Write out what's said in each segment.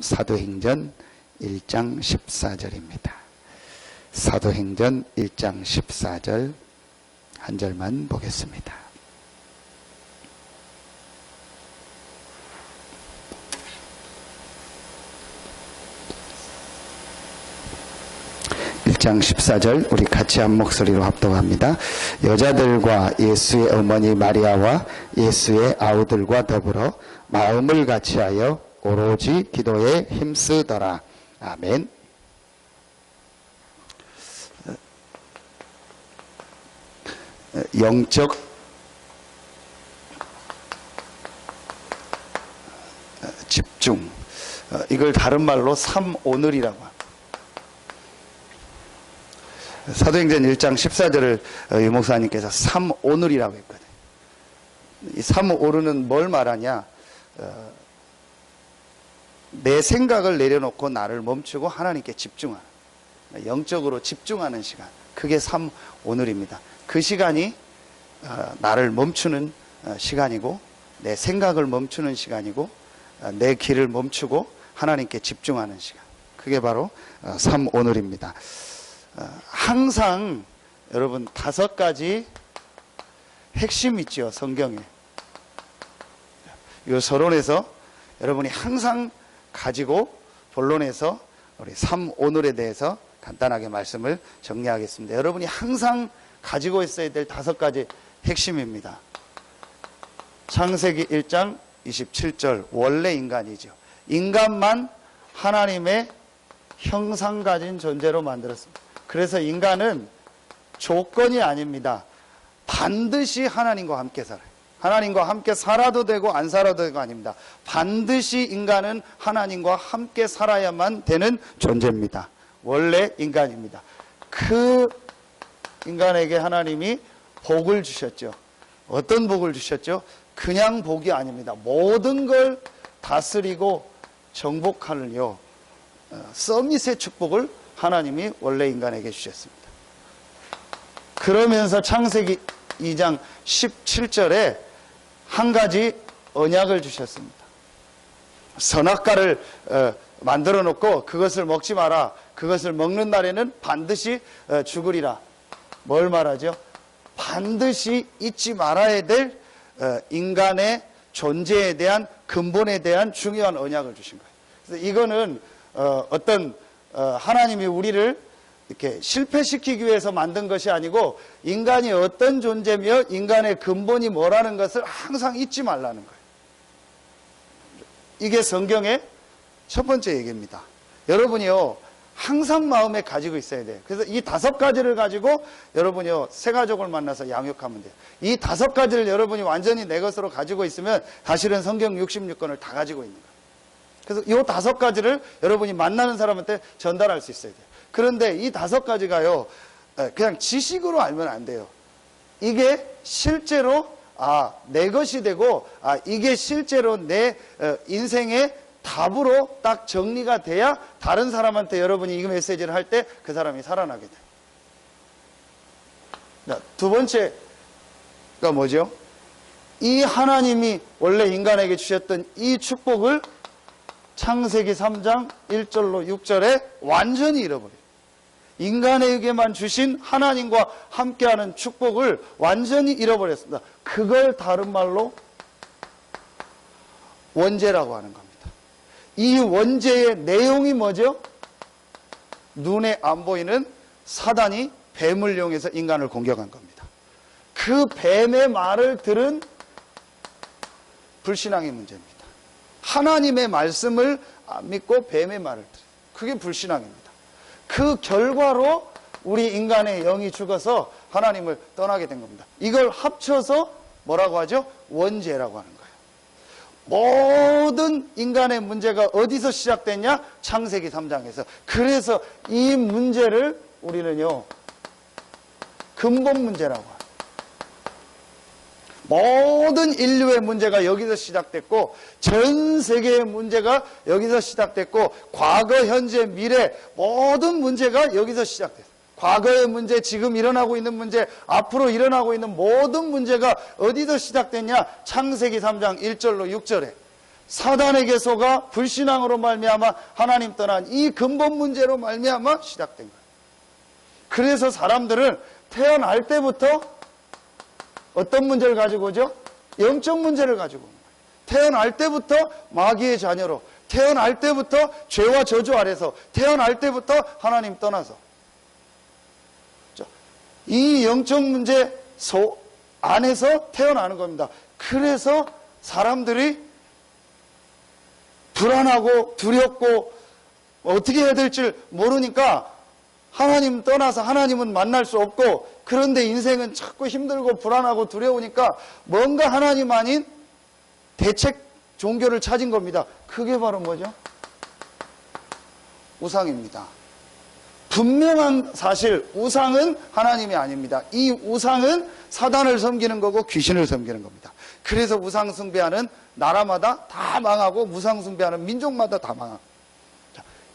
사도행전 1장 14절입니다. 사도행전 1장 14절 한 절만 보겠습니다. 장 14절 우리 같이 한 목소리로 합독합니다. 여자들과 예수의 어머니 마리아와 예수의 아우들과 더불어 마음을 같이하여 오로지 기도에 힘쓰더라. 아멘. 영적 집중, 이걸 다른 말로 삼오늘이라고 합니다. 사도행전 1장 14절을 유 목사님께서 삼오늘이라고 했거든요. 이 삼오늘은 뭘 말하냐? 내 생각을 내려놓고 나를 멈추고 하나님께 집중하는, 영적으로 집중하는 시간, 그게 삼오늘입니다. 그 시간이 나를 멈추는 시간이고, 내 생각을 멈추는 시간이고, 내 길을 멈추고 하나님께 집중하는 시간, 그게 바로 삼오늘입니다. 항상 여러분 5가지 핵심 있죠, 성경에. 이 서론에서 여러분이 항상 가지고 본론에서 우리 삼오늘에 대해서 간단하게 말씀을 정리하겠습니다. 여러분이 항상 가지고 있어야 될 5가지 핵심입니다. 창세기 1장 27절, 원래 인간이죠. 인간만 하나님의 형상 가진 존재로 만들었습니다. 그래서 인간은 조건이 아닙니다. 반드시 하나님과 함께 살아요. 하나님과 함께 살아도 되고 안 살아도 되고 아닙니다. 반드시 인간은 하나님과 함께 살아야만 되는 존재입니다. 원래 인간입니다. 그 인간에게 하나님이 복을 주셨죠. 어떤 복을 주셨죠? 그냥 복이 아닙니다. 모든 걸 다스리고 정복하는요, 서밋의 축복을 하나님이 원래 인간에게 주셨습니다. 그러면서 창세기 2장 17절에 한 가지 언약을 주셨습니다. 선악과를 만들어 놓고 그것을 먹지 마라. 그것을 먹는 날에는 반드시 죽으리라. 뭘 말하죠? 반드시 잊지 말아야 될 인간의 존재에 대한, 근본에 대한 중요한 언약을 주신 거예요. 그래서 이거는 어떤 하나님이 우리를 이렇게 실패시키기 위해서 만든 것이 아니고, 인간이 어떤 존재며 인간의 근본이 뭐라는 것을 항상 잊지 말라는 거예요. 이게 성경의 첫 번째 얘기입니다. 여러분이요, 항상 마음에 가지고 있어야 돼요. 그래서 이 5가지를 가지고 여러분이요, 새 가족을 만나서 양육하면 돼요. 이 5가지를 여러분이 완전히 내 것으로 가지고 있으면 사실은 성경 66권을 다 가지고 있는 거예요. 그래서 이 5가지를 여러분이 만나는 사람한테 전달할 수 있어야 돼요. 그런데 이 5가지가요, 그냥 지식으로 알면 안 돼요. 이게 실제로 내 것이 되고, 이게 실제로 내 인생의 답으로 딱 정리가 돼야 다른 사람한테 여러분이 이 메시지를 할 때 그 사람이 살아나게 돼요. 자, 두 번째가 뭐죠? 이 하나님이 원래 인간에게 주셨던 이 축복을 창세기 3장 1절로 6절에 완전히 잃어버려요. 인간에게만 주신 하나님과 함께하는 축복을 완전히 잃어버렸습니다. 그걸 다른 말로 원죄라고 하는 겁니다. 이 원죄의 내용이 뭐죠? 눈에 안 보이는 사단이 뱀을 이용해서 인간을 공격한 겁니다. 그 뱀의 말을 들은 불신앙의 문제입니다. 하나님의 말씀을 안 믿고 뱀의 말을 들어요. 그게 불신앙입니다. 그 결과로 우리 인간의 영이 죽어서 하나님을 떠나게 된 겁니다. 이걸 합쳐서 뭐라고 하죠? 원죄라고 하는 거예요. 모든 인간의 문제가 어디서 시작됐냐? 창세기 3장에서. 그래서 이 문제를 우리는요, 근본 문제라고 합니다. 모든 인류의 문제가 여기서 시작됐고, 전 세계의 문제가 여기서 시작됐고, 과거, 현재, 미래 모든 문제가 여기서 시작됐어요. 과거의 문제, 지금 일어나고 있는 문제, 앞으로 일어나고 있는 모든 문제가 어디서 시작됐냐? 창세기 3장 1절로 6절에 사단에게 속아 불신앙으로 말미암아 하나님 떠난 이 근본 문제로 말미암아 시작된 거예요. 그래서 사람들은 태어날 때부터 어떤 문제를 가지고 오죠? 영적 문제를 가지고 오는 거예요. 태어날 때부터 마귀의 자녀로, 태어날 때부터 죄와 저주 아래서, 태어날 때부터 하나님 떠나서. 이 영적 문제 안에서 태어나는 겁니다. 그래서 사람들이 불안하고 두렵고 어떻게 해야 될지 모르니까 하나님 떠나서 하나님은 만날 수 없고, 그런데 인생은 자꾸 힘들고 불안하고 두려우니까 뭔가 하나님 아닌 대책 종교를 찾은 겁니다. 그게 바로 뭐죠? 우상입니다. 분명한 사실, 우상은 하나님이 아닙니다. 이 우상은 사단을 섬기는 거고 귀신을 섬기는 겁니다. 그래서 우상 숭배하는 나라마다 다 망하고 우상 숭배하는 민족마다 다 망하고,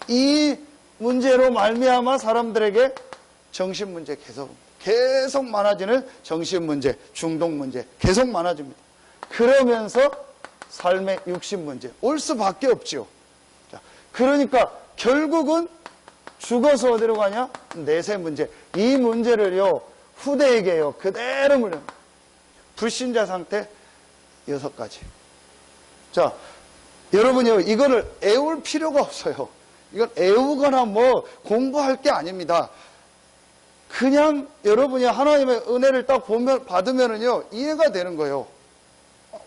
이 문제로 말미암아 사람들에게 정신 문제 계속 많아지는 정신 문제, 중독 문제 계속 많아집니다. 그러면서 삶의 육신 문제 올 수밖에 없죠. 그러니까 결국은 죽어서 어디로 가냐? 내세 문제. 이 문제를요, 후대에게요, 그대로 물려. 불신자 상태 6가지. 자, 여러분요, 이거를 애울 필요가 없어요. 이건 애우거나 뭐 공부할 게 아닙니다. 그냥 여러분이 하나님의 은혜를 딱 받으면은요, 이해가 되는 거예요.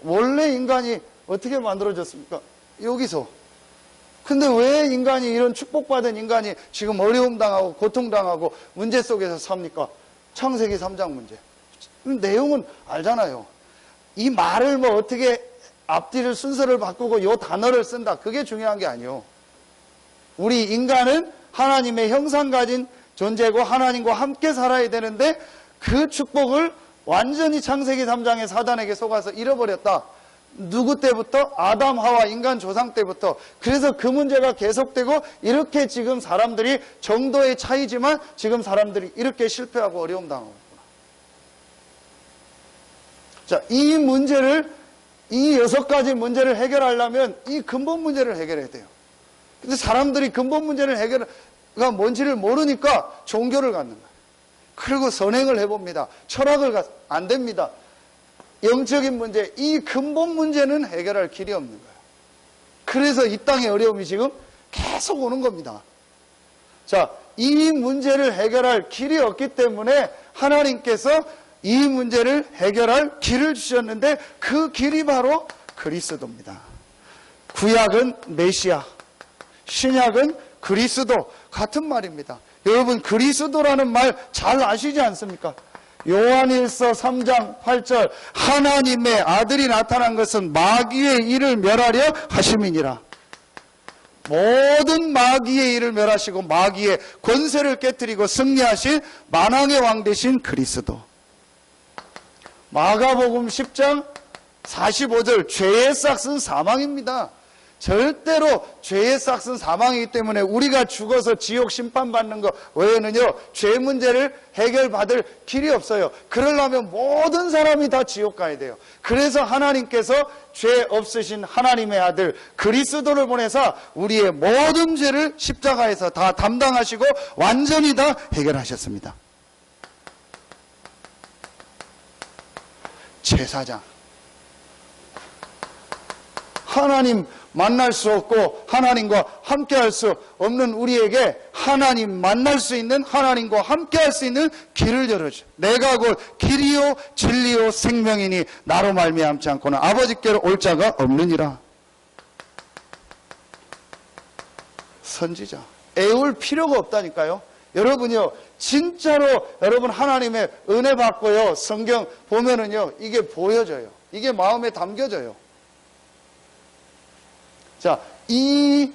원래 인간이 어떻게 만들어졌습니까? 여기서. 근데 왜 인간이, 이런 축복받은 인간이 지금 어려움 당하고 고통당하고 문제 속에서 삽니까? 창세기 3장 문제. 내용은 알잖아요. 이 말을 뭐 어떻게 앞뒤를 순서를 바꾸고 요 단어를 쓴다, 그게 중요한 게 아니에요. 우리 인간은 하나님의 형상 가진 존재고 하나님과 함께 살아야 되는데, 그 축복을 완전히 창세기 3장의 사단에게 속아서 잃어버렸다. 누구 때부터? 아담, 하와, 인간 조상 때부터. 그래서 그 문제가 계속되고, 이렇게 지금 사람들이, 정도의 차이지만 지금 사람들이 이렇게 실패하고 어려움 당하고 있구나. 자, 이 문제를, 이 6가지 문제를 해결하려면 이 근본 문제를 해결해야 돼요. 근데 사람들이 근본 문제를 해결가 뭔지를 모르니까 종교를 갖는 거예요. 그리고 선행을 해봅니다. 철학을 안 됩니다. 영적인 문제, 이 근본 문제는 해결할 길이 없는 거예요. 그래서 이 땅의 어려움이 지금 계속 오는 겁니다. 자, 이 문제를 해결할 길이 없기 때문에 하나님께서 이 문제를 해결할 길을 주셨는데, 그 길이 바로 그리스도입니다. 구약은 메시아, 신약은 그리스도, 같은 말입니다. 여러분, 그리스도라는 말 잘 아시지 않습니까? 요한일서 3장 8절, 하나님의 아들이 나타난 것은 마귀의 일을 멸하려 하심이니라. 모든 마귀의 일을 멸하시고 마귀의 권세를 깨뜨리고 승리하신 만왕의 왕 되신 그리스도. 마가복음 10장 45절, 죄의 싹은 사망입니다. 절대로 죄의 싹은 사망이기 때문에 우리가 죽어서 지옥 심판받는 것 외에는요, 죄 문제를 해결받을 길이 없어요. 그러려면 모든 사람이 다 지옥 가야 돼요. 그래서 하나님께서 죄 없으신 하나님의 아들 그리스도를 보내서 우리의 모든 죄를 십자가에서 다 담당하시고 완전히 다 해결하셨습니다. 제사장. 하나님 만날 수 없고 하나님과 함께 할 수 없는 우리에게 하나님 만날 수 있는, 하나님과 함께 할 수 있는 길을 열어줘. 내가 곧 길이요 진리요 생명이니 나로 말미암지 않고는 아버지께로 올 자가 없느니라. 선지자. 애울 필요가 없다니까요. 여러분요, 진짜로 여러분 하나님의 은혜 받고요, 성경 보면은요, 이게 보여져요. 이게 마음에 담겨져요. 자, 이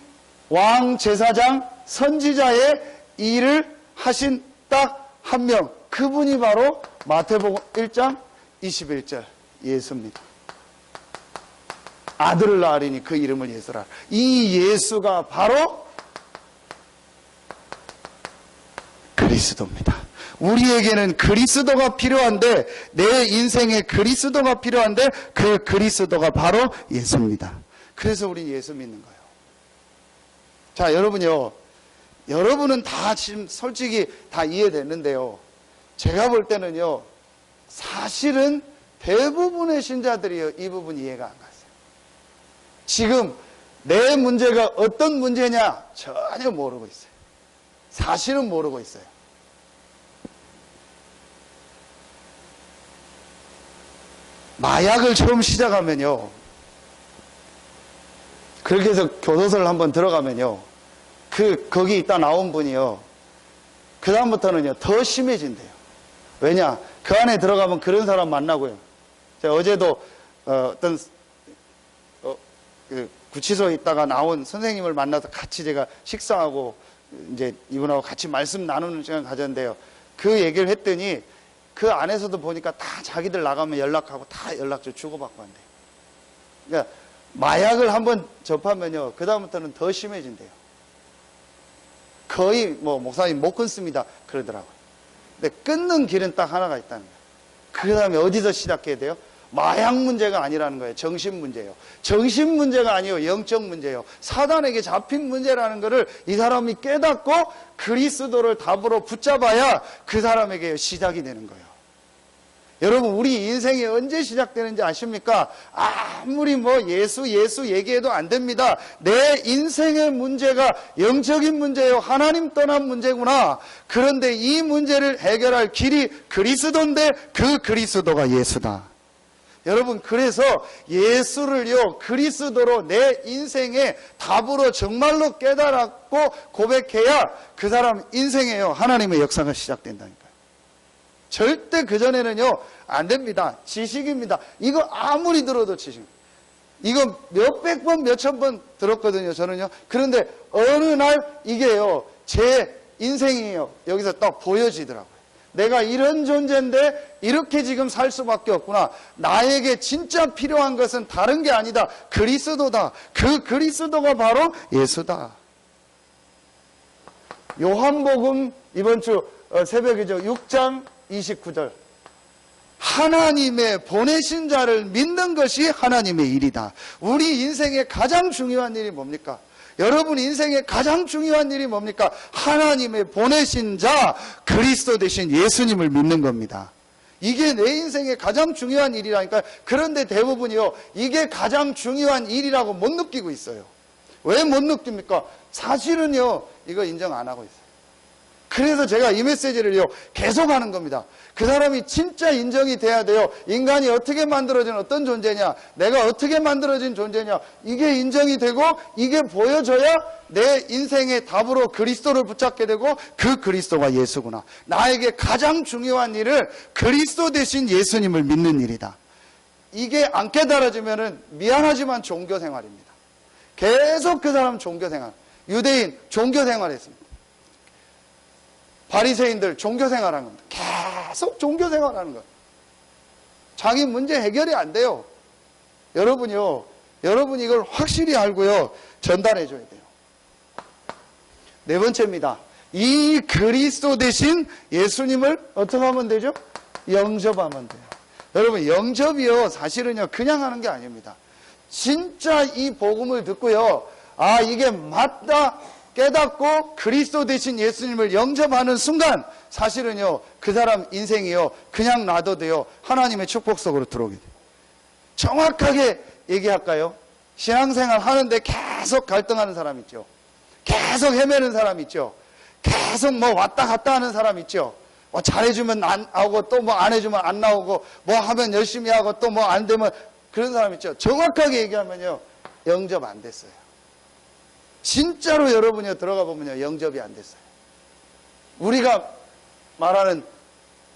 왕 제사장 선지자의 일을 하신 딱 한 명, 그분이 바로 마태복음 1장 21절 예수입니다. 아들을 낳으리니 그 이름을 예수라. 이 예수가 바로 그리스도입니다. 우리에게는 그리스도가 필요한데, 내 인생에 그리스도가 필요한데, 그 그리스도가 바로 예수입니다. 그래서 우리 예수 믿는 거예요. 자, 여러분요. 여러분은 다 지금 솔직히 다 이해됐는데요. 제가 볼 때는요. 사실은 대부분의 신자들이요. 이 부분 이해가 안 갔어요. 지금 내 문제가 어떤 문제냐 전혀 모르고 있어요. 사실은 모르고 있어요. 마약을 처음 시작하면요. 그렇게 해서 교도소를 한번 들어가면요. 거기 있다 나온 분이요. 그다음부터는요, 더 심해진대요. 왜냐? 그 안에 들어가면 그런 사람 만나고요. 제가 어제도, 그 구치소에 있다가 나온 선생님을 만나서 같이 제가 식사하고, 이제 이분하고 같이 말씀 나누는 시간 가졌는데요. 그 얘기를 했더니, 그 안에서도 보니까 다 자기들 나가면 연락하고 다 연락처 주고받고 한대요. 그러니까, 마약을 한번 접하면요, 그다음부터는 더 심해진대요. 거의 목사님 못 끊습니다 그러더라고요. 근데 끊는 길은 딱 하나가 있다는 거예요. 그 다음에 어디서 시작해야 돼요? 마약 문제가 아니라는 거예요. 정신 문제예요. 정신 문제가 아니에요. 영적 문제예요. 사단에게 잡힌 문제라는 것을 이 사람이 깨닫고 그리스도를 답으로 붙잡아야 그 사람에게 시작이 되는 거예요. 여러분, 우리 인생이 언제 시작되는지 아십니까? 아무리 예수 얘기해도 안 됩니다. 내 인생의 문제가 영적인 문제예요. 하나님 떠난 문제구나. 그런데 이 문제를 해결할 길이 그리스도인데 그 그리스도가 예수다. 여러분, 그래서 예수를요, 그리스도로 내 인생의 답으로 정말로 깨달았고 고백해야 그 사람 인생에요, 하나님의 역사가 시작된다니까요. 절대 그전에는요, 안 됩니다. 지식입니다. 이거 아무리 들어도 지식. 이거 몇백 번, 몇천 번 들었거든요, 저는요. 그런데 어느 날 이게요, 제 인생이에요. 여기서 딱 보여지더라고요. 내가 이런 존재인데 이렇게 지금 살 수밖에 없구나. 나에게 진짜 필요한 것은 다른 게 아니다. 그리스도다. 그 그리스도가 바로 예수다. 요한복음 이번 주 새벽이죠. 6장 29절. 하나님의 보내신 자를 믿는 것이 하나님의 일이다. 우리 인생의 가장 중요한 일이 뭡니까? 여러분 인생의 가장 중요한 일이 뭡니까? 하나님의 보내신 자 그리스도 되신 예수님을 믿는 겁니다. 이게 내 인생의 가장 중요한 일이라니까요. 그런데 대부분이요, 이게 가장 중요한 일이라고 못 느끼고 있어요. 왜 못 느낍니까? 사실은요, 이거 인정 안 하고 있어요. 그래서 제가 이 메시지를요, 계속 하는 겁니다. 그 사람이 진짜 인정이 돼야 돼요. 인간이 어떻게 만들어진 어떤 존재냐, 내가 어떻게 만들어진 존재냐, 이게 인정이 되고 이게 보여져야 내 인생의 답으로 그리스도를 붙잡게 되고 그 그리스도가 예수구나. 나에게 가장 중요한 일은 그리스도 대신 예수님을 믿는 일이다. 이게 안 깨달아지면은 미안하지만 종교생활입니다. 계속 그 사람 종교생활, 유대인 종교생활했습니다. 바리새인들 종교생활하는 겁니다. 계속 종교생활하는 거예요. 자기 문제 해결이 안 돼요. 여러분이요, 여러분 이걸 확실히 알고요, 전달해 줘야 돼요. 네 번째입니다. 이 그리스도 대신 예수님을 어떻게 하면 되죠? 영접하면 돼요. 여러분, 영접이요, 사실은요, 그냥 하는 게 아닙니다. 진짜 이 복음을 듣고요, 아, 이게 맞다 깨닫고 그리스도 대신 예수님을 영접하는 순간 사실은요, 그 사람 인생이요, 그냥 놔둬도요, 하나님의 축복 속으로 들어오게 돼요. 정확하게 얘기할까요? 신앙생활 하는데 계속 갈등하는 사람 있죠. 계속 헤매는 사람 있죠. 계속 왔다 갔다 하는 사람 있죠. 잘해주면 안 나오고 또 안 해주면 안 나오고 하면 열심히 하고 또 안 되면 그런 사람 있죠. 정확하게 얘기하면요, 영접 안 됐어요. 진짜로 여러분이 들어가 보면요, 영접이 안 됐어요. 우리가 말하는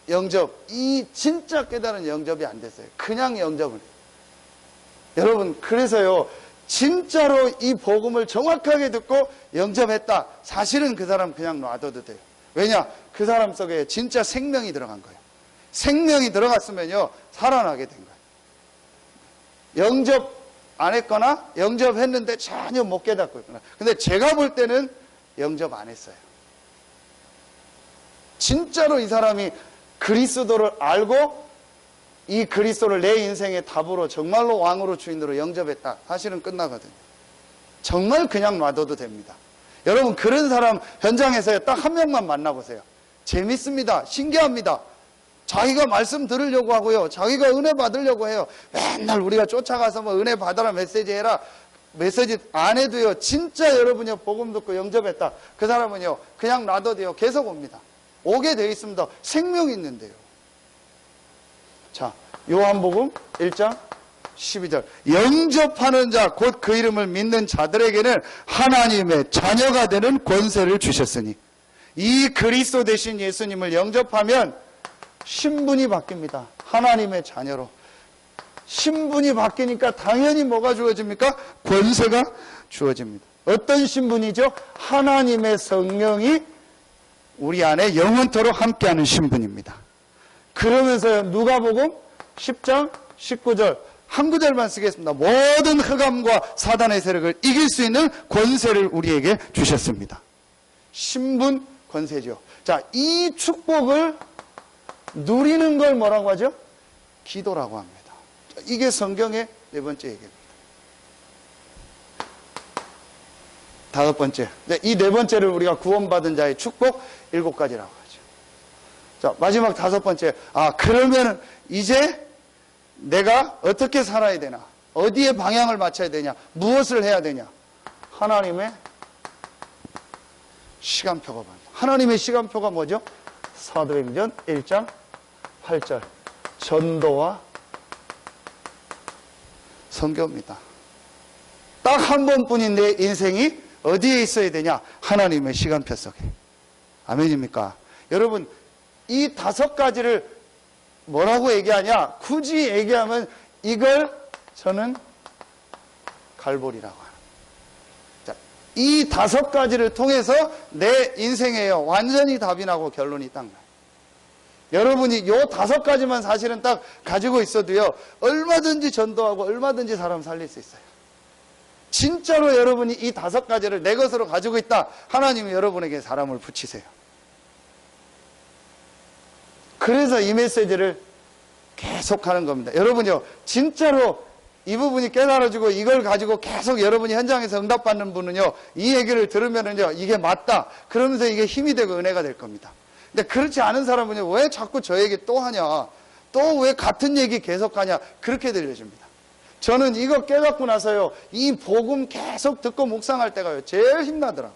영접, 이 진짜 깨달은 영접이 안 됐어요. 그냥 영접을. 여러분, 그래서요, 진짜로 이 복음을 정확하게 듣고 영접했다. 사실은 그 사람 그냥 놔둬도 돼요. 왜냐? 그 사람 속에 진짜 생명이 들어간 거예요. 생명이 들어갔으면요, 살아나게 된 거예요. 영접 안 했거나 영접했는데 전혀 못 깨닫고 있거나. 근데 제가 볼 때는 영접 안 했어요. 진짜로 이 사람이 그리스도를 알고 이 그리스도를 내 인생의 답으로 정말로 왕으로 주인으로 영접했다. 사실은 끝나거든요. 정말 그냥 놔둬도 됩니다. 여러분 그런 사람 현장에서 딱 한 명만 만나보세요. 재밌습니다. 신기합니다. 자기가 말씀 들으려고 하고요. 자기가 은혜 받으려고 해요. 맨날 우리가 쫓아가서 뭐 은혜 받아라 메시지 해라. 메시지 안 해도요. 진짜 여러분이 복음 듣고 영접했다. 그 사람은요. 그냥 놔둬도요. 계속 옵니다. 오게 되어 있습니다. 생명이 있는데요. 자, 요한복음 1장 12절. 영접하는 자, 곧 그 이름을 믿는 자들에게는 하나님의 자녀가 되는 권세를 주셨으니. 이 그리스도 되신 예수님을 영접하면 신분이 바뀝니다. 하나님의 자녀로. 신분이 바뀌니까 당연히 뭐가 주어집니까? 권세가 주어집니다. 어떤 신분이죠? 하나님의 성령이 우리 안에 영원토록 함께하는 신분입니다. 그러면서 누가복음 10장 19절 한 구절만 쓰겠습니다. 모든 흑암과 사단의 세력을 이길 수 있는 권세를 우리에게 주셨습니다. 신분 권세죠. 자, 이 축복을 누리는 걸 뭐라고 하죠? 기도라고 합니다. 이게 성경의 네 번째 얘기입니다. 다섯 번째. 이 네 번째를 우리가 구원받은 자의 축복 7가지라고 하죠. 자, 마지막 다섯 번째. 그러면 이제 내가 어떻게 살아야 되나? 어디에 방향을 맞춰야 되냐? 무엇을 해야 되냐? 하나님의 시간표가 됩니다. 하나님의 시간표가 뭐죠? 사도행전 1장 8절. 전도와 선교입니다. 딱 한 번뿐인 내 인생이 어디에 있어야 되냐? 하나님의 시간표 속에. 아멘입니까? 여러분, 이 5가지를 뭐라고 얘기하냐? 굳이 얘기하면 이걸 저는 갈보리라고 합니다. 자, 이 5가지를 통해서 내 인생에요. 완전히 답이 나고 결론이 딱 나요. 여러분이 요 5가지만 사실은 딱 가지고 있어도요. 얼마든지 전도하고 얼마든지 사람 살릴 수 있어요. 진짜로 여러분이 이 5가지를 내 것으로 가지고 있다. 하나님이 여러분에게 사람을 붙이세요. 그래서 이 메시지를 계속 하는 겁니다. 여러분요, 진짜로 이 부분이 깨달아지고 이걸 가지고 계속 여러분이 현장에서 응답받는 분은요, 이 얘기를 들으면은요, 이게 맞다. 그러면서 이게 힘이 되고 은혜가 될 겁니다. 근데 그렇지 않은 사람은요, 왜 자꾸 저 얘기 또 하냐? 또 왜 같은 얘기 계속 하냐? 그렇게 들려집니다. 저는 이거 깨닫고 나서요, 이 복음 계속 듣고 묵상할 때가요, 제일 힘나더라.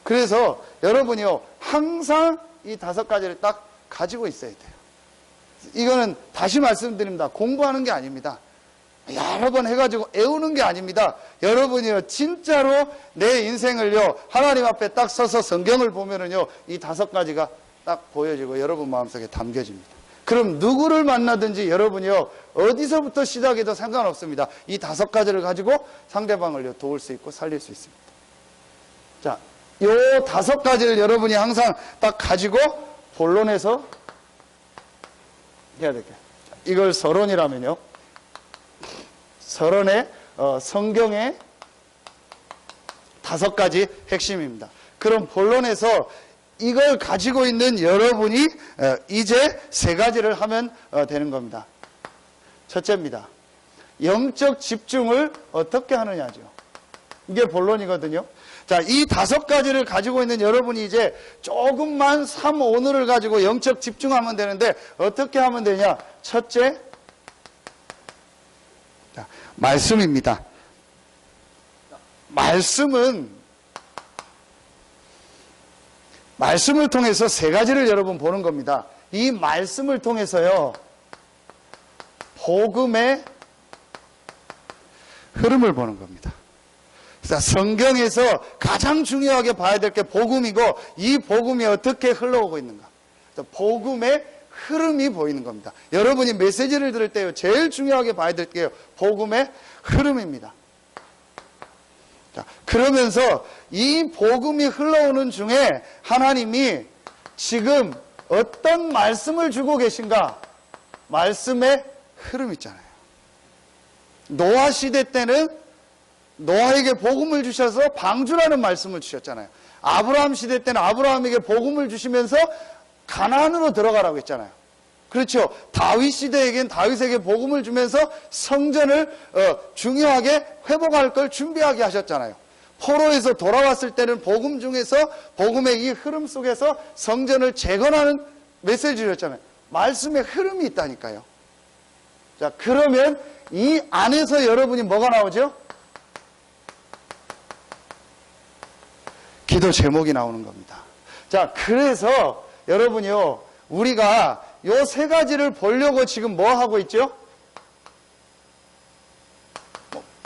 그래서 여러분이요, 항상 이 5가지를 딱 가지고 있어야 돼요. 이거는 다시 말씀드립니다. 공부하는 게 아닙니다. 여러 번 해가지고 애우는 게 아닙니다. 여러분이요, 진짜로 내 인생을요, 하나님 앞에 딱 서서 성경을 보면은요, 이 5가지가 딱 보여지고 여러분 마음속에 담겨집니다. 그럼 누구를 만나든지 여러분이요, 어디서부터 시작해도 상관없습니다. 이 5가지를 가지고 상대방을요, 도울 수 있고 살릴 수 있습니다. 자, 요 5가지를 여러분이 항상 딱 가지고 본론에서 해야 될게요. 이걸 서론이라면요. 서론의 성경의 5가지 핵심입니다. 그럼 본론에서 이걸 가지고 있는 여러분이 이제 3가지를 하면 되는 겁니다. 첫째입니다. 영적 집중을 어떻게 하느냐죠. 이게 본론이거든요. 자, 이 5가지를 가지고 있는 여러분이 이제 조금만 3, 오늘을 가지고 영적 집중하면 되는데 어떻게 하면 되냐? 첫째, 자, 말씀입니다. 말씀을 통해서 3가지를 여러분 보는 겁니다. 이 말씀을 통해서요, 복음의 흐름을 보는 겁니다. 성경에서 가장 중요하게 봐야 될 게 복음이고, 이 복음이 어떻게 흘러오고 있는가. 복음의 흐름이 보이는 겁니다. 여러분이 메시지를 들을 때요, 제일 중요하게 봐야 될 게요, 복음의 흐름입니다. 자, 그러면서 이 복음이 흘러오는 중에 하나님이 지금 어떤 말씀을 주고 계신가? 말씀의 흐름 있잖아요. 노아 시대 때는 노아에게 복음을 주셔서 방주라는 말씀을 주셨잖아요. 아브라함 시대 때는 아브라함에게 복음을 주시면서 가나안으로 들어가라고 했잖아요. 그렇죠. 다윗 시대에겐 다윗에게 복음을 주면서 성전을 중요하게 회복할 걸 준비하게 하셨잖아요. 포로에서 돌아왔을 때는 복음 중에서 복음의 이 흐름 속에서 성전을 재건하는 메시지를 줬잖아요. 말씀의 흐름이 있다니까요. 자, 그러면 이 안에서 여러분이 뭐가 나오죠? 기도 제목이 나오는 겁니다. 자, 그래서 여러분이요, 우리가 요 세 가지를 보려고 지금 뭐 하고 있죠?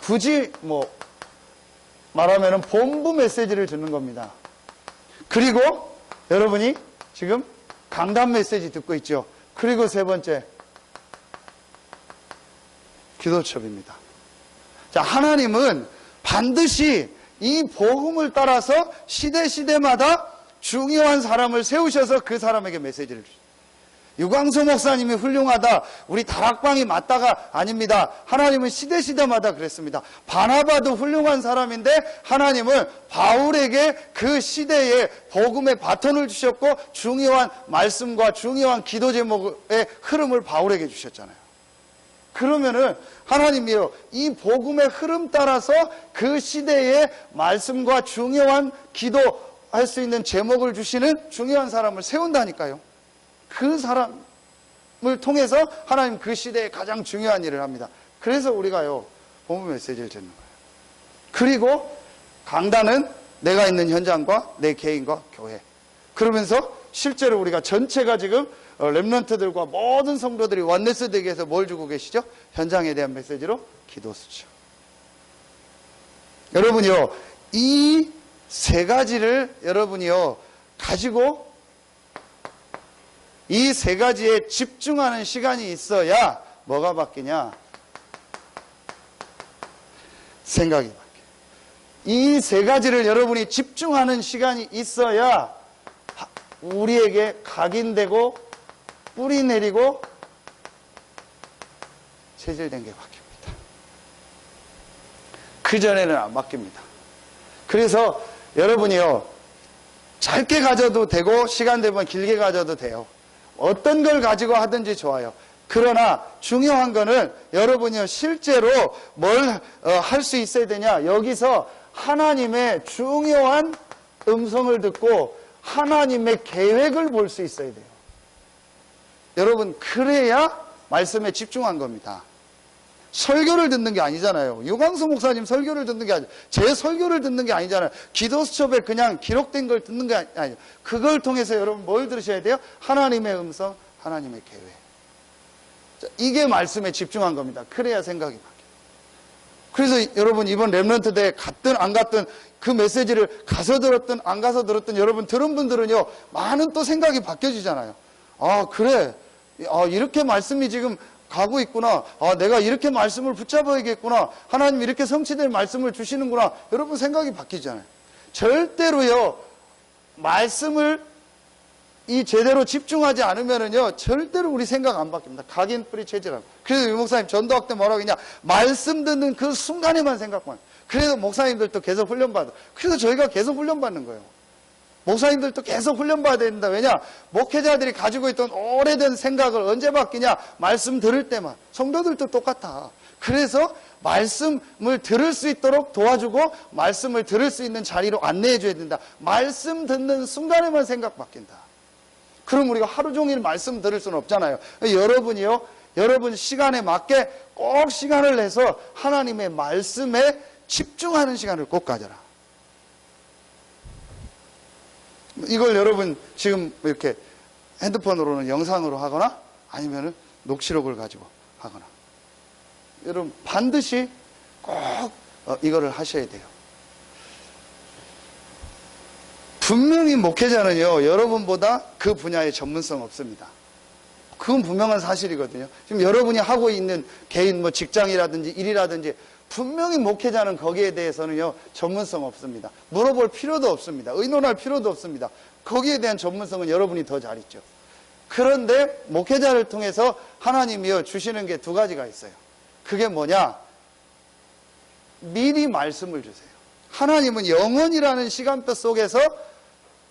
굳이 말하면 본부 메시지를 듣는 겁니다. 그리고 여러분이 지금 강단 메시지 듣고 있죠. 그리고 세 번째, 기도첩입니다. 자, 하나님은 반드시 이 복음을 따라서 시대마다 중요한 사람을 세우셔서 그 사람에게 메시지를 주십니다. 유광수 목사님이 훌륭하다, 우리 다락방이 맞다가 아닙니다. 하나님은 시대마다 그랬습니다. 바나바도 훌륭한 사람인데 하나님은 바울에게 그 시대에 복음의 바톤을 주셨고 중요한 말씀과 중요한 기도 제목의 흐름을 바울에게 주셨잖아요. 그러면은 하나님이요, 이 복음의 흐름 따라서 그 시대의 말씀과 중요한 기도할 수 있는 제목을 주시는 중요한 사람을 세운다니까요. 그 사람을 통해서 하나님 그 시대에 가장 중요한 일을 합니다. 그래서 우리가요, 본부 메시지를 듣는 거예요. 그리고 강단은 내가 있는 현장과 내 개인과 교회. 그러면서 실제로 우리가 전체가 지금 렘넌트들과 모든 성도들이 원네스 되기 위해서 뭘 주고 계시죠? 현장에 대한 메시지로 기도수죠. 여러분이요, 이 세 가지를 여러분이요 가지고 이 세 가지에 집중하는 시간이 있어야 뭐가 바뀌냐? 생각이 바뀌어요. 이 세 가지를 여러분이 집중하는 시간이 있어야 우리에게 각인되고 뿌리 내리고 체질된 게 바뀝니다. 그전에는 안 바뀝니다. 그래서 여러분이요, 짧게 가져도 되고 시간 되면 길게 가져도 돼요. 어떤 걸 가지고 하든지 좋아요. 그러나 중요한 거는 여러분이요, 실제로 뭘 할 수 있어야 되냐? 여기서 하나님의 중요한 음성을 듣고 하나님의 계획을 볼 수 있어야 돼요. 여러분, 그래야 말씀에 집중한 겁니다. 설교를 듣는 게 아니잖아요. 유광수 목사님 설교를 듣는 게 아니죠. 제 설교를 듣는 게 아니잖아요. 기도수첩에 그냥 기록된 걸 듣는 게 아니죠. 그걸 통해서 여러분 뭘 들으셔야 돼요? 하나님의 음성, 하나님의 계획. 자, 이게 말씀에 집중한 겁니다. 그래야 생각이 바뀌어요. 그래서 여러분 이번 렘넌트 대회 갔든 안 갔든 그 메시지를 가서 들었든 안 가서 들었든 여러분 들은 분들은요, 많은 또 생각이 바뀌어지잖아요. 아, 그래. 이렇게 말씀이 지금 가고 있구나. 내가 이렇게 말씀을 붙잡아야겠구나. 하나님 이렇게 성취될 말씀을 주시는구나. 여러분 생각이 바뀌잖아요. 절대로요, 말씀을 이 제대로 집중하지 않으면은요, 절대로 우리 생각 안 바뀝니다. 각인 뿌리 체질하고. 그래서 유 목사님 전도학 때 뭐라고 했냐? 말씀 듣는 그 순간에만 생각만. 그래서 목사님들도 계속 훈련받아. 그래서 저희가 계속 훈련받는 거예요. 목사님들도 계속 훈련받아야 된다. 왜냐? 목회자들이 가지고 있던 오래된 생각을 언제 바뀌냐? 말씀 들을 때만. 성도들도 똑같아. 그래서 말씀을 들을 수 있도록 도와주고 말씀을 들을 수 있는 자리로 안내해 줘야 된다. 말씀 듣는 순간에만 생각 바뀐다. 그럼 우리가 하루 종일 말씀 들을 수는 없잖아요. 여러분이요, 여러분 시간에 맞게 꼭 시간을 내서 하나님의 말씀에 집중하는 시간을 꼭 가져라. 이걸 여러분 지금 이렇게 핸드폰으로는 영상으로 하거나 아니면은 녹취록을 가지고 하거나, 여러분 반드시 꼭 이거를 하셔야 돼요. 분명히 목회자는요, 여러분보다 그 분야에 전문성 없습니다. 그건 분명한 사실이거든요. 지금 여러분이 하고 있는 개인 직장이라든지 일이라든지 분명히 목회자는 거기에 대해서는요, 전문성 없습니다. 물어볼 필요도 없습니다. 의논할 필요도 없습니다. 거기에 대한 전문성은 여러분이 더 잘 있죠. 그런데 목회자를 통해서 하나님이요, 주시는 게 두 가지가 있어요. 그게 뭐냐? 미리 말씀을 주세요. 하나님은 영원이라는 시간표 속에서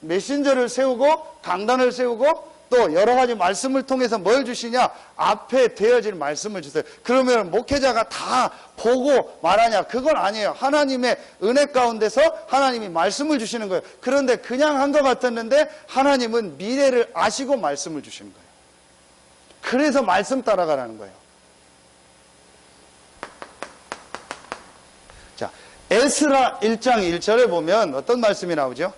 메신저를 세우고 강단을 세우고 또 여러 가지 말씀을 통해서 뭘 주시냐? 앞에 되어질 말씀을 주세요. 그러면 목회자가 다 보고 말하냐? 그건 아니에요. 하나님의 은혜 가운데서 하나님이 말씀을 주시는 거예요. 그런데 그냥 한 것 같았는데 하나님은 미래를 아시고 말씀을 주시는 거예요. 그래서 말씀 따라가라는 거예요. 자, 에스라 1장 1절에 보면 어떤 말씀이 나오죠?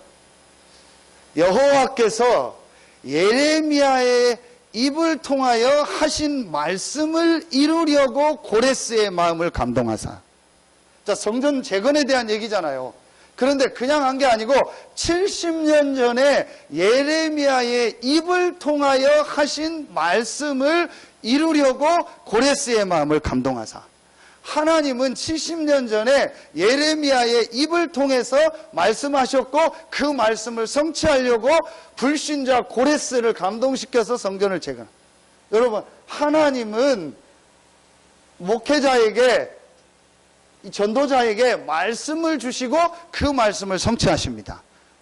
여호와께서 예레미야의 입을 통하여 하신 말씀을 이루려고 고레스의 마음을 감동하사. 자, 성전 재건에 대한 얘기잖아요. 그런데 그냥 한 게 아니고 70년 전에 예레미야의 입을 통하여 하신 말씀을 이루려고 고레스의 마음을 감동하사. 하나님은 70년 전에 예레미야의 입을 통해서 말씀하셨고 그 말씀을 성취하려고 불신자 고레스를 감동시켜서 성전을 재건. 여러분, 하나님은 목회자에게, 전도자에게 말씀을 주시고 그 말씀을 성취하십니다.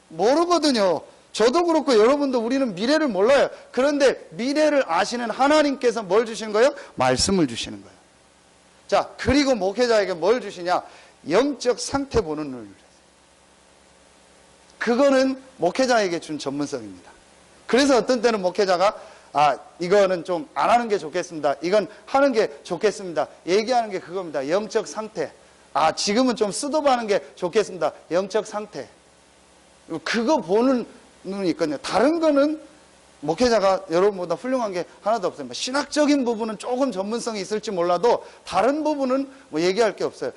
모르거든요. 저도 그렇고 여러분도 우리는 미래를 몰라요. 그런데 미래를 아시는 하나님께서 뭘 주시는 거예요? 말씀을 주시는 거예요. 자, 그리고 목회자에게 뭘 주시냐? 영적 상태 보는 눈을 주세요. 그거는 목회자에게 준 전문성입니다. 그래서 어떤 때는 목회자가 이거는 좀 안 하는 게 좋겠습니다. 이건 하는 게 좋겠습니다. 얘기하는 게 그겁니다. 영적 상태. 지금은 좀 스톱하는 게 좋겠습니다. 영적 상태. 그거 보는 눈이 있거든요. 다른 거는 목회자가 여러분보다 훌륭한 게 하나도 없습니다. 신학적인 부분은 조금 전문성이 있을지 몰라도 다른 부분은 뭐 얘기할 게 없어요.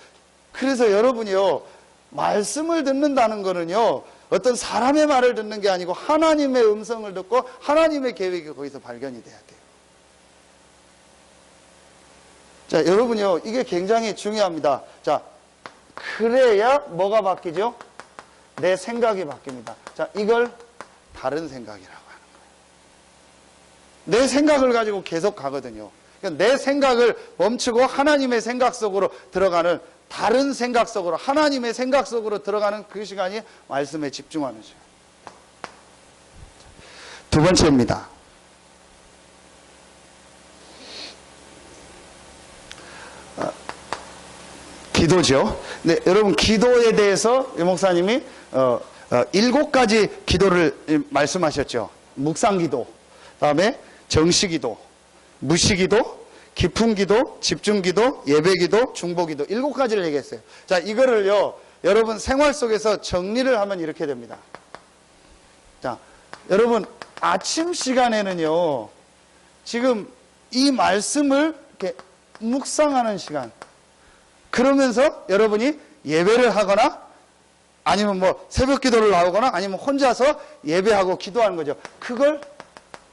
그래서 여러분이요, 말씀을 듣는다는 거는요, 어떤 사람의 말을 듣는 게 아니고 하나님의 음성을 듣고 하나님의 계획이 거기서 발견이 돼야 돼요. 자, 여러분이요, 이게 굉장히 중요합니다. 자, 그래야 뭐가 바뀌죠? 내 생각이 바뀝니다. 자, 이걸 다른 생각이라고. 내 생각을 가지고 계속 가거든요. 그러니까 내 생각을 멈추고 하나님의 생각 속으로 들어가는, 다른 생각 속으로, 하나님의 생각 속으로 들어가는 그 시간이 말씀에 집중하는 시간. 두 번째입니다. 기도죠. 네, 여러분, 기도에 대해서 유 목사님이 7가지 기도를 말씀하셨죠. 묵상기도, 다음에 정시기도, 무시기도, 깊은기도, 집중기도, 예배기도, 중보기도, 7가지를 얘기했어요. 자, 이거를요, 여러분 생활 속에서 정리를 하면 이렇게 됩니다. 자, 여러분 아침 시간에는요, 지금 이 말씀을 이렇게 묵상하는 시간, 그러면서 여러분이 예배를 하거나 아니면 뭐 새벽 기도를 나오거나 아니면 혼자서 예배하고 기도하는 거죠. 그걸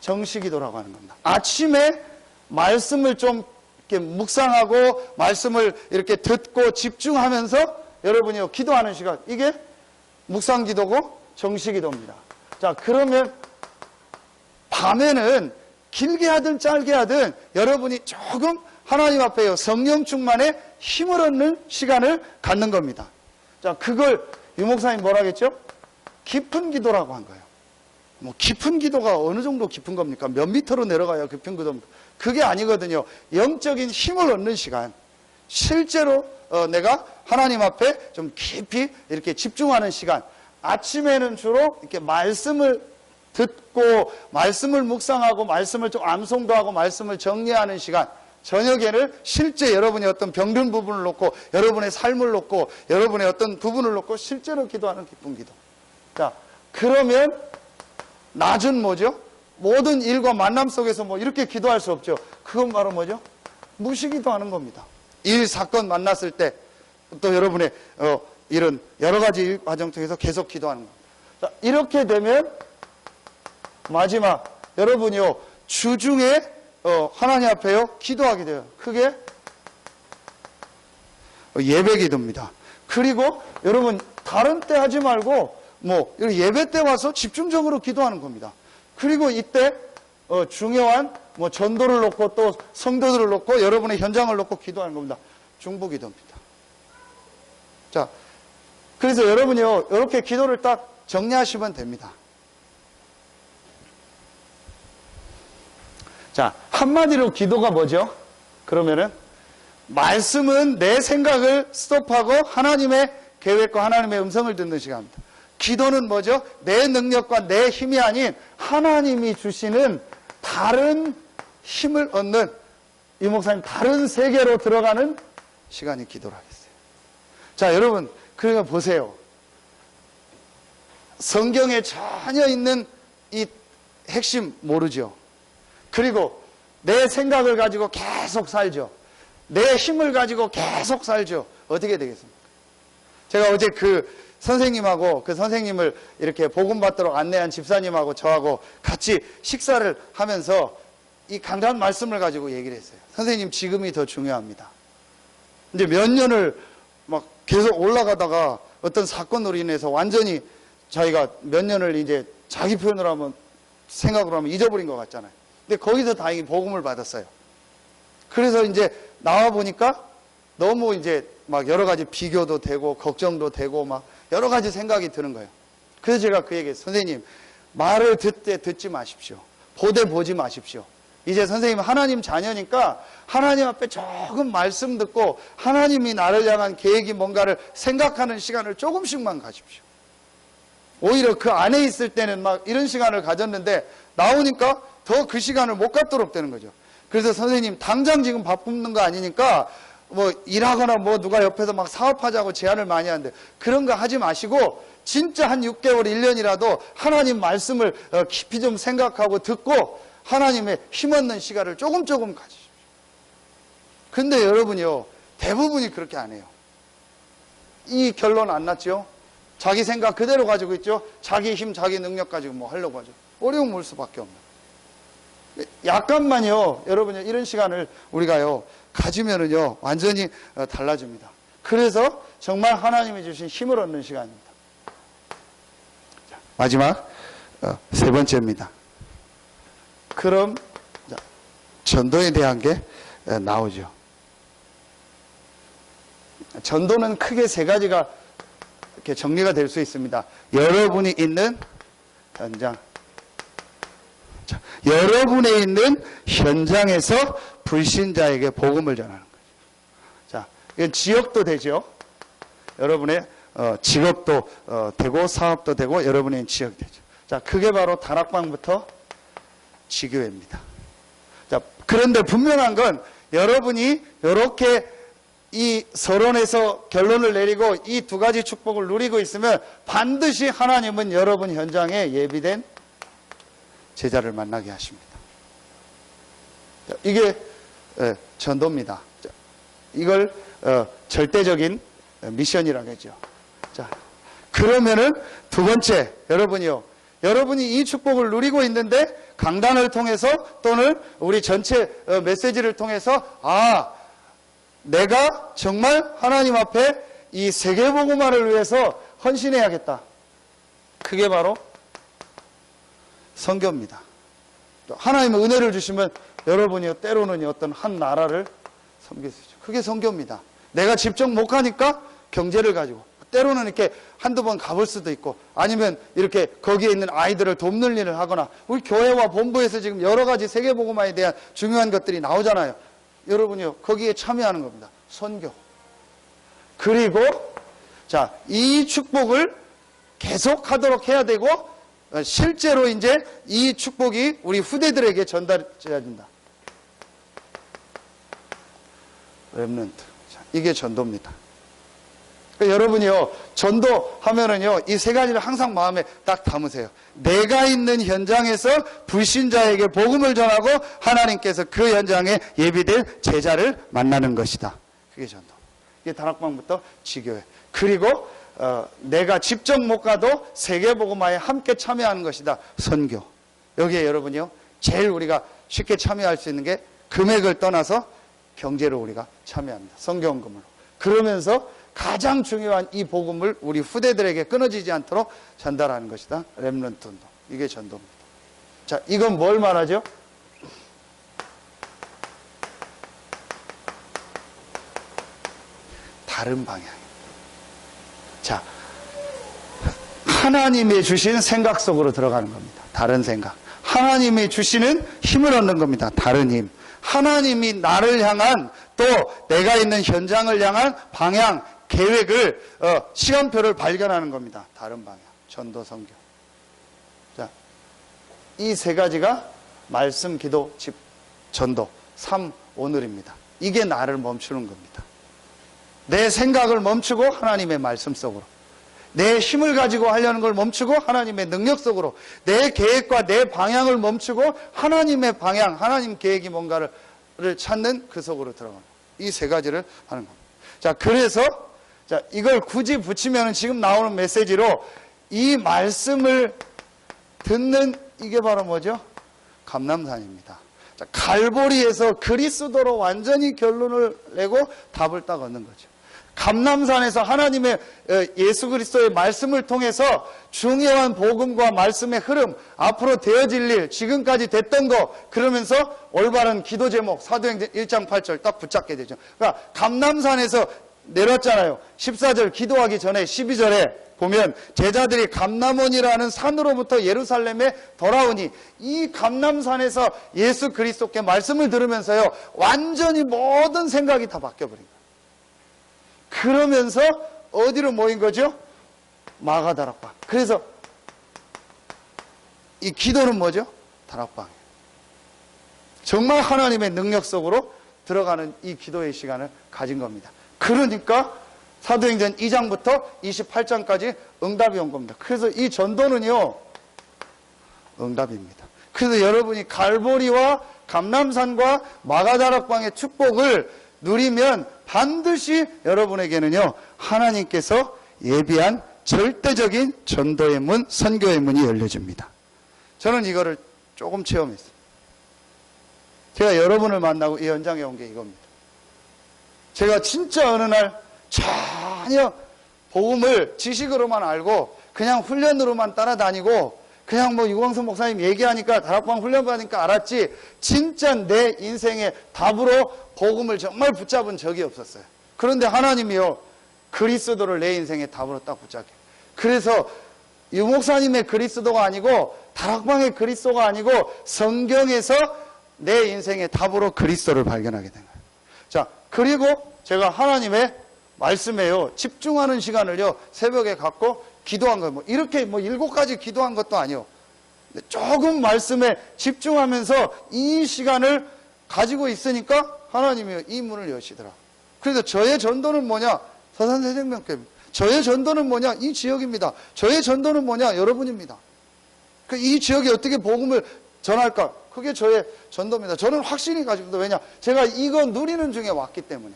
정시기도라고 하는 겁니다. 아침에 말씀을 좀 이렇게 묵상하고 말씀을 이렇게 듣고 집중하면서 여러분이 기도하는 시간, 이게 묵상기도고 정시기도입니다. 자, 그러면 밤에는 길게 하든 짧게 하든 여러분이 조금 하나님 앞에 성령 충만에 힘을 얻는 시간을 갖는 겁니다. 자, 그걸 유 목사님 뭐라 했죠? 깊은 기도라고 한 거예요. 뭐 깊은 기도가 어느 정도 깊은 겁니까? 몇 미터로 내려가야 깊은 기도입니까? 그게 아니거든요. 영적인 힘을 얻는 시간. 실제로 내가 하나님 앞에 좀 깊이 이렇게 집중하는 시간. 아침에는 주로 이렇게 말씀을 듣고 말씀을 묵상하고 말씀을 좀 암송도 하고 말씀을 정리하는 시간. 저녁에는 실제 여러분의 어떤 병든 부분을 놓고 여러분의 삶을 놓고 여러분의 어떤 부분을 놓고 실제로 기도하는 기쁜 기도. 자, 그러면 낮은 뭐죠? 모든 일과 만남 속에서 뭐 이렇게 기도할 수 없죠. 그건 바로 뭐죠? 무시기도 하는 겁니다. 일, 사건 만났을 때 또 여러분의 이런 여러 가지 일 과정 속에서 계속 기도하는 겁니다. 자, 이렇게 되면 마지막 여러분이요, 주중에 하나님 앞에요 기도하게 돼요. 그게 예배 기도입니다. 그리고 여러분 다른 때 하지 말고 뭐 예배 때 와서 집중적으로 기도하는 겁니다. 그리고 이때 중요한 뭐 전도를 놓고 또 성도들을 놓고 여러분의 현장을 놓고 기도하는 겁니다. 중보기도입니다. 자, 그래서 여러분이요 이렇게 기도를 딱 정리하시면 됩니다. 자, 한마디로 기도가 뭐죠? 그러면은 말씀은 내 생각을 스톱하고 하나님의 계획과 하나님의 음성을 듣는 시간입니다. 기도는 뭐죠? 내 능력과 내 힘이 아닌 하나님이 주시는 다른 힘을 얻는, 이 목사님 다른 세계로 들어가는 시간이 기도를 하겠어요. 자, 여러분, 그러니까 보세요. 성경에 전혀 있는 이 핵심 모르죠. 그리고 내 생각을 가지고 계속 살죠. 내 힘을 가지고 계속 살죠. 어떻게 되겠습니까? 제가 어제 그 선생님하고 그 선생님을 이렇게 복음 받도록 안내한 집사님하고 저하고 같이 식사를 하면서 이 강단 말씀을 가지고 얘기를 했어요. 선생님, 지금이 더 중요합니다. 이제 몇 년을 막 계속 올라가다가 어떤 사건으로 인해서 완전히 자기가 몇 년을 이제 자기 표현으로 하면, 생각으로 하면 잊어버린 것 같잖아요. 근데 거기서 다행히 복음을 받았어요. 그래서 이제 나와 보니까 너무 이제 막 여러 가지 비교도 되고 걱정도 되고 막 여러 가지 생각이 드는 거예요. 그래서 제가 그에게, 선생님, 말을 듣되 듣지 마십시오. 보되 보지 마십시오. 이제 선생님 하나님 자녀니까 하나님 앞에 조금 말씀 듣고 하나님이 나를 향한 계획이 뭔가를 생각하는 시간을 조금씩만 가십시오. 오히려 그 안에 있을 때는 막 이런 시간을 가졌는데 나오니까 더 그 시간을 못 갖도록 되는 거죠. 그래서 선생님, 당장 지금 바쁘는 거 아니니까 뭐 일하거나 뭐 누가 옆에서 막 사업하자고 제안을 많이 하는데 그런 거 하지 마시고 진짜 한 6개월, 1년이라도 하나님 말씀을 깊이 좀 생각하고 듣고 하나님의 힘없는 시간을 조금 가지십시오. 근데 여러분이요, 대부분이 그렇게 안 해요. 이 결론 안 났죠? 자기 생각 그대로 가지고 있죠? 자기 힘, 자기 능력 가지고 뭐 하려고 하죠. 어려움 올 수밖에 없는. 약간만요, 여러분요, 이런 시간을 우리가요, 가지면은요, 완전히 달라집니다. 그래서 정말 하나님이 주신 힘을 얻는 시간입니다. 자, 마지막, 세 번째입니다. 그럼, 전도에 대한 게 나오죠. 전도는 크게 세 가지가 이렇게 정리가 될 수 있습니다. 여러분이 있는 현장. 자, 여러분의 있는 현장에서 불신자에게 복음을 전하는 거죠. 자, 이건 지역도 되죠. 여러분의 직업도 되고 사업도 되고 여러분의 지역이 되죠. 자, 그게 바로 다락방부터 지교회입니다. 자, 그런데 분명한 건 여러분이 이렇게 이 서론에서 결론을 내리고 이 두 가지 축복을 누리고 있으면 반드시 하나님은 여러분 현장에 예비된 제자를 만나게 하십니다. 자, 이게 전도입니다. 자, 이걸 절대적인 미션이라고 하죠. 자, 그러면은 두 번째, 여러분이요. 여러분이 이 축복을 누리고 있는데 강단을 통해서 또는 우리 전체 메시지를 통해서 내가 정말 하나님 앞에 이 세계복음화를 위해서 헌신해야겠다. 그게 바로 선교입니다. 하나님의 은혜를 주시면 여러분이 때로는 어떤 한 나라를 섬길 수 있죠. 그게 선교입니다. 내가 직접 못 가니까 경제를 가지고 때로는 이렇게 한두 번 가볼 수도 있고 아니면 이렇게 거기에 있는 아이들을 돕는 일을 하거나 우리 교회와 본부에서 지금 여러 가지 세계복음화에 대한 중요한 것들이 나오잖아요. 여러분이요, 거기에 참여하는 겁니다. 선교. 그리고 자, 이 축복을 계속하도록 해야 되고 실제로 이제 이 축복이 우리 후대들에게 전달돼야 된다. 렘넌트. 이게 전도입니다. 그러니까 여러분이요, 전도하면은요, 이 세 가지를 항상 마음에 딱 담으세요. 내가 있는 현장에서 불신자에게 복음을 전하고 하나님께서 그 현장에 예비될 제자를 만나는 것이다. 그게 전도. 이게 다락방부터 지교회. 그리고 내가 직접 못 가도 세계복음화에 함께 참여하는 것이다. 선교. 여기에 여러분이요, 제일 우리가 쉽게 참여할 수 있는 게 금액을 떠나서 경제로 우리가 참여합니다. 선교헌금으로. 그러면서 가장 중요한 이 복음을 우리 후대들에게 끊어지지 않도록 전달하는 것이다. 렘넌트 운동. 이게 전도입니다. 자, 이건 뭘 말하죠? 다른 방향. 자, 하나님이 주신 생각 속으로 들어가는 겁니다. 다른 생각. 하나님이 주시는 힘을 얻는 겁니다. 다른 힘. 하나님이 나를 향한, 또 내가 있는 현장을 향한 방향, 계획을, 시간표를 발견하는 겁니다. 다른 방향. 전도, 선교. 자, 이 세 가지가 말씀, 기도, 집, 전도, 삶, 오늘입니다. 이게 나를 멈추는 겁니다. 내 생각을 멈추고 하나님의 말씀 속으로, 내 힘을 가지고 하려는 걸 멈추고 하나님의 능력 속으로, 내 계획과 내 방향을 멈추고 하나님의 방향, 하나님 계획이 뭔가를 찾는 그 속으로 들어갑니다. 이 세 가지를 하는 겁니다. 자, 그래서 자, 이걸 굳이 붙이면 지금 나오는 메시지로 이 말씀을 듣는, 이게 바로 뭐죠? 감람산입니다. 자, 갈보리에서 그리스도로 완전히 결론을 내고 답을 딱 얻는 거죠. 감람산에서 하나님의 예수 그리스도의 말씀을 통해서 중요한 복음과 말씀의 흐름, 앞으로 되어질 일, 지금까지 됐던 거, 그러면서 올바른 기도 제목, 사도행전 1장 8절 딱 붙잡게 되죠. 그러니까 감람산에서 내렸잖아요. 14절 기도하기 전에 12절에 보면 제자들이 감람원이라는 산으로부터 예루살렘에 돌아오니, 이 감람산에서 예수 그리스도께 말씀을 들으면서요, 완전히 모든 생각이 다 바뀌어버린 거예요. 그러면서 어디로 모인 거죠? 마가다락방. 그래서 이 기도는 뭐죠? 다락방이에요. 정말 하나님의 능력 속으로 들어가는 이 기도의 시간을 가진 겁니다. 그러니까 사도행전 2장부터 28장까지 응답이 온 겁니다. 그래서 이 전도는요, 응답입니다. 그래서 여러분이 갈보리와 감람산과 마가다락방의 축복을 누리면 반드시 여러분에게는요, 하나님께서 예비한 절대적인 전도의 문, 선교의 문이 열려집니다. 저는 이거를 조금 체험했어요. 제가 여러분을 만나고 이 현장에 온 게 이겁니다. 제가 진짜 어느 날 전혀 복음을 지식으로만 알고 그냥 훈련으로만 따라다니고 그냥 뭐 유광수 목사님 얘기하니까 다락방 훈련 받으니까 알았지, 진짜 내 인생의 답으로 복음을 정말 붙잡은 적이 없었어요. 그런데 하나님이요, 그리스도를 내 인생의 답으로 딱 붙잡게. 그래서 유 목사님의 그리스도가 아니고 다락방의 그리스도가 아니고 성경에서 내 인생의 답으로 그리스도를 발견하게 된 거예요. 자, 그리고 제가 하나님의 말씀에요, 집중하는 시간을요, 새벽에 갖고 기도한 거예요. 뭐 이렇게 뭐 7가지 기도한 것도 아니요. 조금 말씀에 집중하면서 이 시간을 가지고 있으니까 하나님이 이 문을 여시더라. 그래서 저의 전도는 뭐냐? 서산세생명교회입니다. 저의 전도는 뭐냐? 이 지역입니다. 저의 전도는 뭐냐? 여러분입니다. 이 지역에 어떻게 복음을 전할까? 그게 저의 전도입니다. 저는 확신이 가지고도, 왜냐? 제가 이거 누리는 중에 왔기 때문에.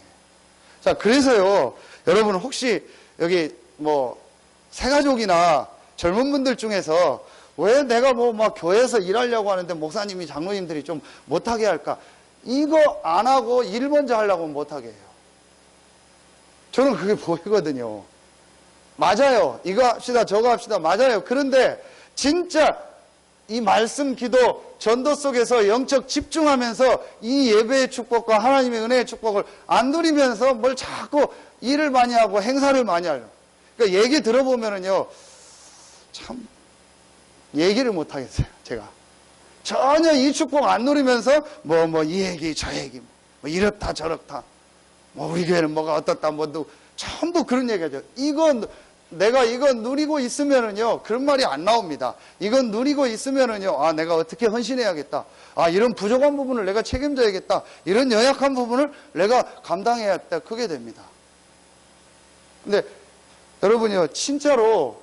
자, 그래서요, 여러분 혹시 여기 뭐 새가족이나 젊은 분들 중에서 왜 내가 뭐 막 교회에서 일하려고 하는데 목사님이, 장로님들이 좀 못하게 할까? 이거 안 하고 일 먼저 하려고 못하게 해요. 저는 그게 보이거든요. 맞아요. 이거 합시다, 저거 합시다. 맞아요. 그런데 진짜 이 말씀, 기도, 전도 속에서 영적 집중하면서 이 예배의 축복과 하나님의 은혜의 축복을 안 누리면서 뭘 자꾸 일을 많이 하고 행사를 많이 하려고. 그러니까 얘기 들어보면은요, 참 얘기를 못 하겠어요. 제가 전혀 이 축복 안 누리면서 이 얘기 저 얘기 뭐 이렇다 저렇다, 뭐 우리 교회는 뭐가 어떻다, 전부 그런 얘기하죠. 내가 이건 누리고 있으면은요, 그런 말이 안 나옵니다. 이건 누리고 있으면은요, 아, 내가 어떻게 헌신해야겠다. 아, 이런 부족한 부분을 내가 책임져야겠다. 이런 연약한 부분을 내가 감당해야겠다. 그게 됩니다. 근데 여러분이요, 진짜로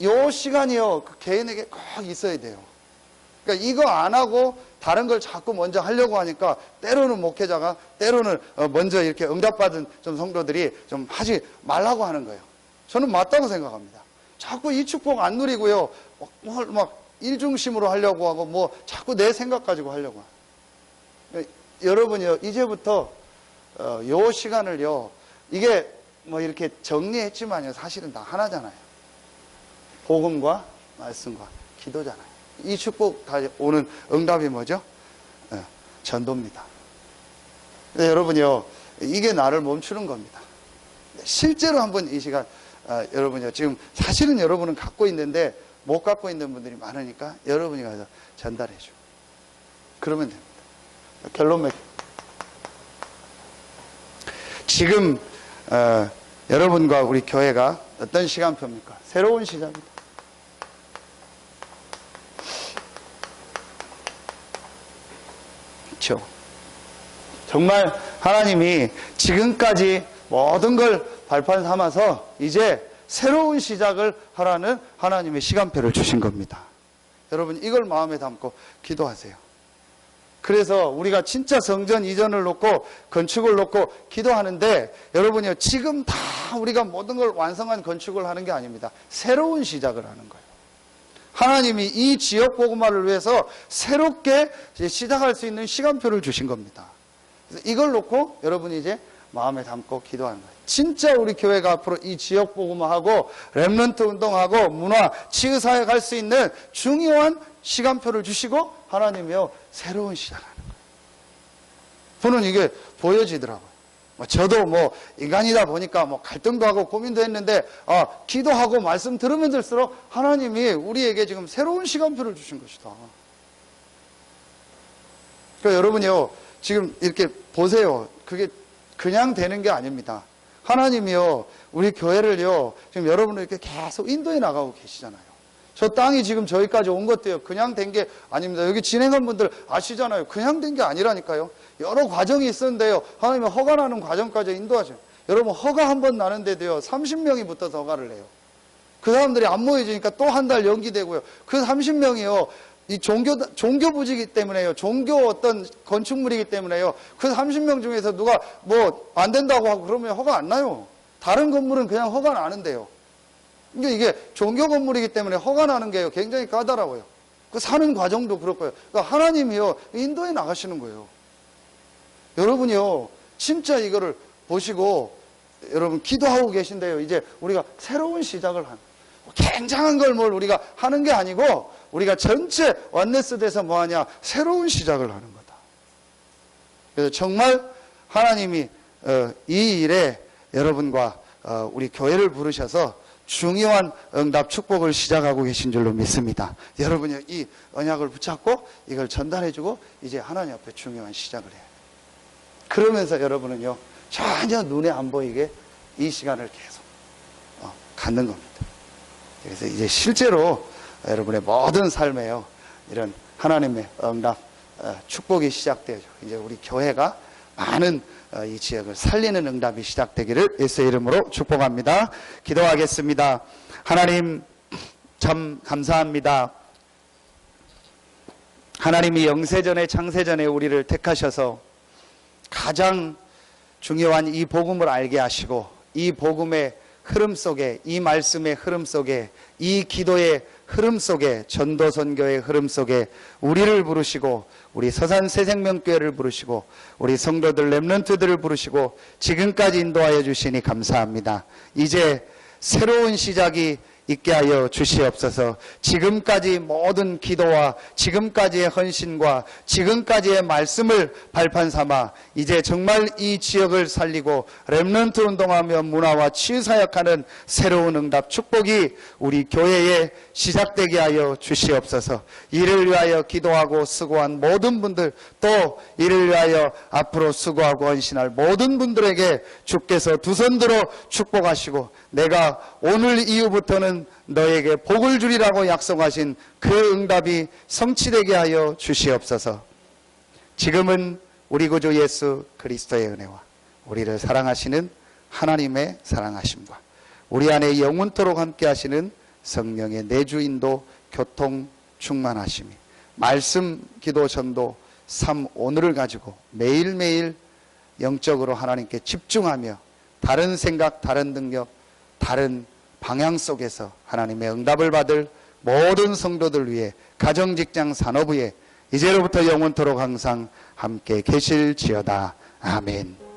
요 시간이요, 그 개인에게 꼭 있어야 돼요. 그러니까 이거 안 하고 다른 걸 자꾸 먼저 하려고 하니까 때로는 목회자가, 때로는 먼저 이렇게 응답받은 좀 성도들이 좀 하지 말라고 하는 거예요. 저는 맞다고 생각합니다. 자꾸 이 축복 안 누리고요, 막 일중심으로 하려고 하고 자꾸 내 생각 가지고 하려고 하고. 여러분이요, 이제부터 요 시간을요, 이게 이렇게 정리했지만요, 사실은 다 하나잖아요. 복음과 말씀과 기도잖아요. 이 축복 다 오는 응답이 뭐죠? 전도입니다. 여러분이요, 이게 나를 멈추는 겁니다. 실제로 한번 이 시간, 여러분이요, 지금 사실은 여러분은 갖고 있는데 못 갖고 있는 분들이 많으니까 여러분이 가서 전달해 줘. 그러면 됩니다. 결론 맺. 지금 여러분과 우리 교회가 어떤 시간표입니까? 새로운 시작입니다. 그렇죠? 정말 하나님이 지금까지 모든 걸 발판 삼아서 이제 새로운 시작을 하라는 하나님의 시간표를 주신 겁니다. 여러분 이걸 마음에 담고 기도하세요. 그래서 우리가 진짜 성전 이전을 놓고 건축을 놓고 기도하는데 여러분이요, 지금 다 우리가 모든 걸 완성한 건축을 하는 게 아닙니다. 새로운 시작을 하는 거예요. 하나님이 이 지역 복음화를 위해서 새롭게 시작할 수 있는 시간표를 주신 겁니다. 그래서 이걸 놓고 여러분이 이제 마음에 담고 기도하는 거예요. 진짜 우리 교회가 앞으로 이 지역 복음화하고 렘넌트 운동하고 문화 치유사회 갈 수 있는 중요한 시간표를 주시고 하나님이요, 새로운 시작하는 거예요. 저는 이게 보여지더라고요. 저도 인간이다 보니까 갈등도 하고 고민도 했는데 기도하고 말씀 들으면 들수록 하나님이 우리에게 지금 새로운 시간표를 주신 것이다. 그러니까 여러분이요, 지금 이렇게 보세요. 그게 그냥 되는 게 아닙니다. 하나님이요, 우리 교회를요, 지금 여러분을 이렇게 계속 인도해 나가고 계시잖아요. 저 땅이 지금 저기까지 온 것도요, 그냥 된 게 아닙니다. 여기 진행한 분들 아시잖아요. 그냥 된 게 아니라니까요. 여러 과정이 있었는데요, 하나님이 허가 나는 과정까지 인도하셔요. 여러분, 허가 한 번 나는데도요, 30명이 붙어서 허가를 해요. 그 사람들이 안 모여지니까 또 한 달 연기되고요. 그 30명이요, 이 종교 부지기 때문에요. 종교 어떤 건축물이기 때문에요. 그 30명 중에서 누가 안 된다고 하고 그러면 허가 안 나요. 다른 건물은 그냥 허가 나는데요. 그러니까 이게 종교 건물이기 때문에 허가 나는 게 굉장히 까다로워요. 그 사는 과정도 그럴 거예요. 그러니까 하나님이요, 인도에 나가시는 거예요. 여러분이요, 진짜 이거를 보시고 여러분 기도하고 계신데요. 이제 우리가 새로운 시작을 하는, 굉장한 걸 우리가 하는 게 아니고 우리가 전체 원네스 돼서 뭐하냐, 새로운 시작을 하는 거다. 그래서 정말 하나님이 이 일에 여러분과 우리 교회를 부르셔서 중요한 응답 축복을 시작하고 계신 줄로 믿습니다. 여러분이 이 언약을 붙잡고 이걸 전달해주고 이제 하나님 앞에 중요한 시작을 해요. 그러면서 여러분은요, 전혀 눈에 안 보이게 이 시간을 계속 갖는 겁니다. 그래서 이제 실제로 여러분의 모든 삶에요, 이런 하나님의 응답 축복이 시작되죠. 이제 우리 교회가 많은 이 지역을 살리는 응답이 시작되기를 예수의 이름으로 축복합니다. 기도하겠습니다. 하나님 참 감사합니다. 하나님이 영세전에 창세전에 우리를 택하셔서 가장 중요한 이 복음을 알게 하시고 이 복음의 흐름 속에, 이 말씀의 흐름 속에, 이 기도의 흐름 속에, 전도 선교의 흐름 속에 우리를 부르시고 우리 서산 새생명교회를 부르시고 우리 성도들 렘넌트들을 부르시고 지금까지 인도하여 주시니 감사합니다. 이제 새로운 시작이 있게 하여 주시옵소서. 지금까지 모든 기도와 지금까지의 헌신과 지금까지의 말씀을 발판 삼아 이제 정말 이 지역을 살리고 렘넌트 운동하며 문화와 치유사역하는 새로운 응답 축복이 우리 교회에 시작되게 하여 주시옵소서. 이를 위하여 기도하고 수고한 모든 분들, 또 이를 위하여 앞으로 수고하고 헌신할 모든 분들에게 주께서 두 손 들어 축복하시고 내가 오늘 이후부터는 너에게 복을 주리라고 약속하신 그 응답이 성취되게 하여 주시옵소서. 지금은 우리 구주 예수 그리스도의 은혜와 우리를 사랑하시는 하나님의 사랑하심과 우리 안에 영원토록 함께 하시는 성령의 내주인도 교통 충만하심이 말씀, 기도, 전도, 삶 오늘을 가지고 매일매일 영적으로 하나님께 집중하며 다른 생각, 다른 능력, 다른 방향 속에서 하나님의 응답을 받을 모든 성도들 위해 가정, 직장, 산업 위에 이제로부터 영원토록 항상 함께 계실지어다. 아멘.